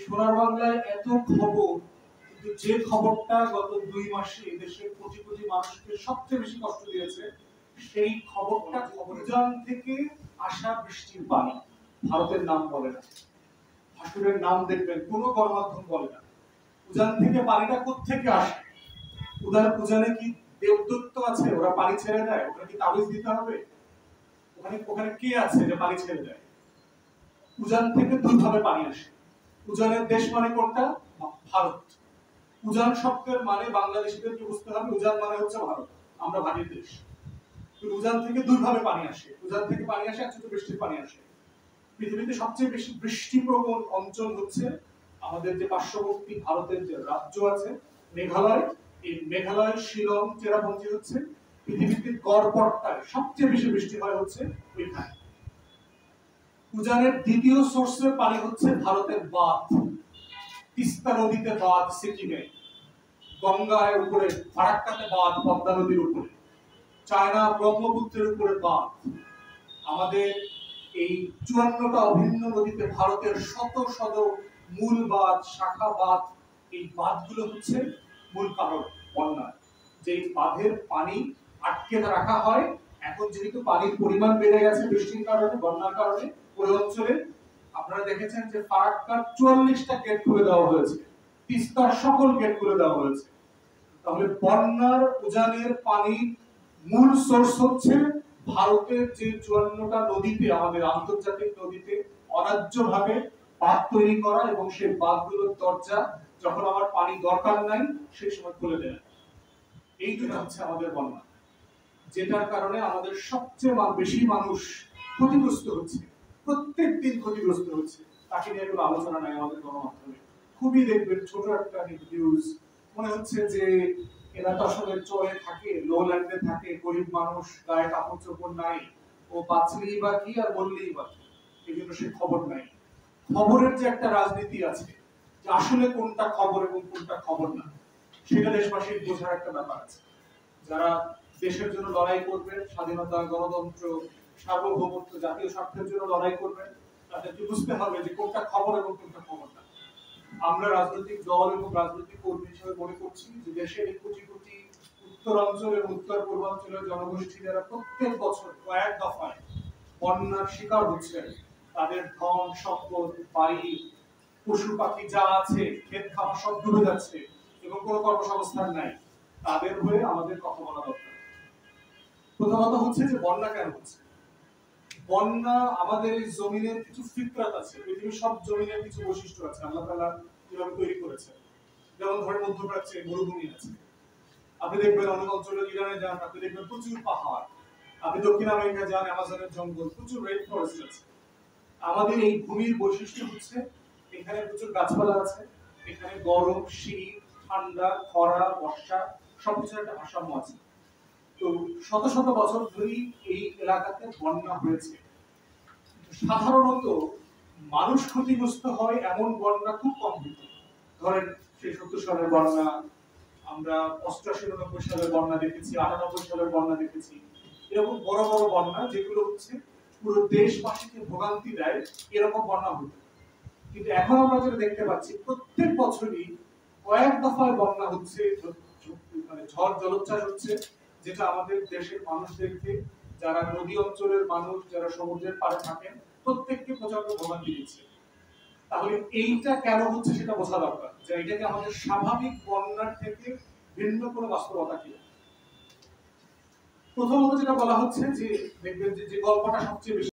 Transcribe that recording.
সোনার বাংলায় এত খবর, কিন্তু যে খবরটা গত 2 মাসে এদেশের কোটি কোটি মানুষকে সবচেয়ে বেশি কষ্ট দিয়েছে, সেই খবরটা অভিযান থেকে আসা বৃষ্টির পানি। ভারতের নাম বলে না, ভাসুরের নাম দেখবেন কোনো গণমাধ্যম বলে না। উজান থেকে পানিটা কোত্থেকে আসে? উজানে কি দেবদূত আছে ওরা পানি ছেড়ে দেয়? ওখানে কি তাবিজ দিতে হবে? ওখানে কে আছে যে পানি ছেড়ে দেয়? উজান থেকে 2 ভাবে পানি আসে। উজানের দেশ মানে কোনটা? ভারত। উজান শব্দের মানে বাংলাদেশিদেরকে বুঝতে হবে, উজান মানে হচ্ছে ভারত, আমরা ভাটির দেশ। উজান থেকে 2 ভাবে পানি আসে। উজান থেকে পানি আসে, একসাথে বৃষ্টির পানি আসে। পৃথিবীতে সবচেয়ে বেশি বৃষ্টিপ্রবণ অঞ্চল হচ্ছে আমাদের যে পার্শ্ববর্তী ভারতের যে রাজ্য আছে মেঘালয়। এই মেঘালয়, শিলং, চেরাপুঞ্জি হচ্ছে পৃথিবীতে গড়পড়তায় সবচেয়ে বেশি বৃষ্টি হয় হচ্ছে ওইখানে। উজানের দ্বিতীয় সোর্সের পানি হচ্ছে ভারতের বাঁধ, তিস্তা নদীতে বাঁধ সিকিমে, গঙ্গার উপরে ফারাক্কাতে বাঁধ পদ্মা নদীর উপরে, চায়না ব্রহ্মপুত্রের উপরে বাঁধ। আমাদের এই 54টা অভিন্ন নদীতে ভারতের শত শত মূল বাঁধ, শাখা বাঁধ, এই বাঁধগুলো হচ্ছে মূল কারণ বন্যা। যে বাঁধের পানি আটকে রাখা হয়, এখন যেহেতু পানির পরিমাণ বেড়ে গেছে বৃষ্টির কারণে, বন্যার কারণে ওই অঞ্চলে আপনারা দেখেছেন যে ফারাক্কার 44টা গেট খুলে দেওয়া হয়েছে, তিস্তার সকল গেট খুলে দেওয়া হয়েছে। তাহলে বন্যার উজানের পানি মূল সোর্স হচ্ছে ভারতের যে 54টা নদীতে, আমাদের আন্তর্জাতিক নদীতে অন্যায্যভাবে বাঁধ তৈরি করা, এবং সেই বাঁধগুলোর দরজা যখন আমার পানি দরকার নাই সেই সময় খুলে দেয়। এই দুটো হচ্ছে আমাদের বন্যা, যেটার কারণে আমাদের সবচেয়ে বেশি মানুষ ক্ষতিগ্রস্ত হচ্ছে, প্রত্যেক দিন ক্ষতিগ্রস্ত হচ্ছে। তাকে নিয়ে কোনো আলোচনা নাই আমাদের গণমাধ্যমে। খুবই দেখবেন ছোট একটা নিউজ, মনে হচ্ছে যে এরা তো আসলে চরে থাকে, লোল্যান্ডে থাকে, গরিব মানুষ, গায়ে কাপড় চোপড় নাই, ও বাঁচলেই বা কি আর বললেই বা কি, এই জন্য সে খবর নাই। খবরের যে একটা রাজনীতি আছে, যে আসলে কোনটা খবর এবং কোনটা খবর না, সেটা দেশবাসীর বোঝার একটা ব্যাপার আছে। যারা দেশের জন্য লড়াই করবেন, স্বাধীনতা, গণতন্ত্র, সার্বভৌমত্ব, জাতীয় স্বার্থের জন্য লড়াই করবেন, তাদেরকে বুঝতে হবে যে কোনটা খবর এবং কোনটা খবর না। আমরা রাজনৈতিক দল এবং রাজনৈতিক কর্মী হিসেবে মনে করছি যে দেশের এই কোটি কোটি উত্তরাঞ্চল এবং উত্তর পূর্বাঞ্চলের জনগোষ্ঠী যারা প্রত্যেক বছর কয়েক দফায় বন্যার শিকার হচ্ছে, তাদের ধন সম্পদ, বাড়ি, পশু পাখি যা আছে, ক্ষেত খামার সব ডুবে যাচ্ছে এবং কোনো কর্মসংস্থান নাই, তাদের হয়ে আমাদের কথা বলা দরকার। প্রথমত হচ্ছে যে বন্যা কেন হচ্ছে। বন্যা আমাদের এই জমিনের কিছু ফিতরাত আছে, পৃথিবীর সব জমিনের কিছু বৈশিষ্ট্য আছে আল্লাহ তাআলা যেভাবে তৈরি করেছেন। যেমন ধরেন মধ্যপ্রাচ্যে মরুভূমি আছে, আপনি দেখবেন অনেক অঞ্চলে, ইরানে যান আপনি দেখবেন প্রচুর পাহাড়, আপনি দক্ষিণ আমেরিকা যান অ্যামাজনের জঙ্গল, প্রচুর রেড ফরেস্ট আছে। আমাদের এই ভূমির বৈশিষ্ট্য হচ্ছে এখানে প্রচুর গাছপালা আছে, এখানে গরম, শীত, ঠান্ডা, খরা, বর্ষা সবকিছুর একটা ভারসাম্য আছে। তো শত শত বছর ধরেই এই এলাকাতে বন্যা হয়েছে। সাধারণত মানুষ ক্ষতিগ্রস্ত হয় এমন বন্যা খুব কম হতো। ধরেন সেই 70 সালের বন্যা, আমরা 88-89 সালের বন্যা দেখেছি, 98 সালের বন্যা দেখেছি। এরকম বড় বড় বন্যা যেগুলো হচ্ছে পুরো দেশবাসীকে ভোগান্তি দেয়, এরকম বন্যা হতো। কিন্তু এখন আমরা যেটা দেখতে পাচ্ছি প্রত্যেক বছরই কয়েক দফায় বন্যা হচ্ছে, মানে ঝড় জলোচ্ছ্বাস হচ্ছে, যেটা আমাদের দেশের মানুষদেরকে, যারা নদী অঞ্চলের মানুষ, যারা সমুদ্রের পাড়ে থাকেন, প্রত্যেককে প্রচন্ড ভোগান্তি দিচ্ছে। তাহলে এইটা কেন হচ্ছে সেটা বোঝা দরকার, যে এটাকে আমাদের স্বাভাবিক বন্যার থেকে ভিন্ন কোনো বাস্তবতা কি। প্রথমত যেটা বলা হচ্ছে যে দেখবেন যে গল্পটা সবচেয়ে বেশি